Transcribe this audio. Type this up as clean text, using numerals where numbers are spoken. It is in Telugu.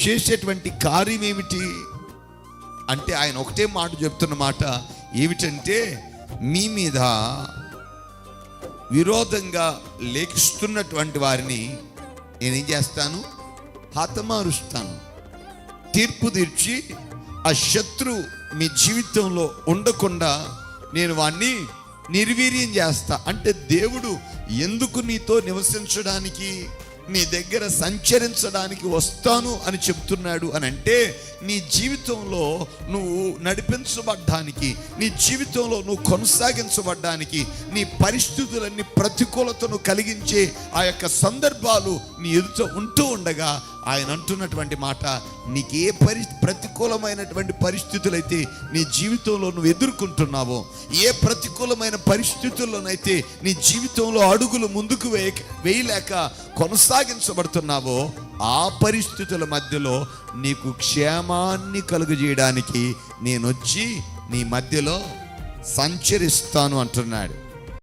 చేసేటువంటి కార్యం ఏమిటి అంటే, ఆయన ఒకటే మాట చెప్తున్న మాట ఏమిటంటే, మీ మీద విరోధంగా లేఖిస్తున్నటువంటి వారిని నేనేం చేస్తాను, హతమారుస్తాను. తీర్పు తీర్చి ఆ శత్రువు మీ జీవితంలో ఉండకుండా నేను వాణ్ణి నిర్వీర్యం చేస్తా. అంటే దేవుడు ఎందుకు నీతో నివసించడానికి, నీ దగ్గర సంచరించడానికి వస్తాను అని చెప్తున్నాడు అని అంటే, నీ జీవితంలో నువ్వు నడిపించబడ్డానికి, నీ జీవితంలో నువ్వు కొనసాగించబడ్డానికి, నీ పరిస్థితులన్నీ ప్రతికూలతను కలిగించే ఆ యొక్క సందర్భాలు నీ ఎదుట ఉంటూ ఉండగా ఆయన అంటున్నటువంటి మాట, నీకే ప్రతికూలమైనటువంటి పరిస్థితులైతే నీ జీవితంలో నువ్వు ఎదుర్కొంటున్నావో, ఏ ప్రతికూలమైన పరిస్థితుల్లోనైతే నీ జీవితంలో అడుగులు ముందుకు వేయలేక కొనసాగించబడుతున్నావో, ఆ పరిస్థితుల మధ్యలో నీకు క్షేమాన్ని కలుగజేయడానికి నేను వచ్చి నీ మధ్యలో సంచరిస్తాను అంటున్నాడు.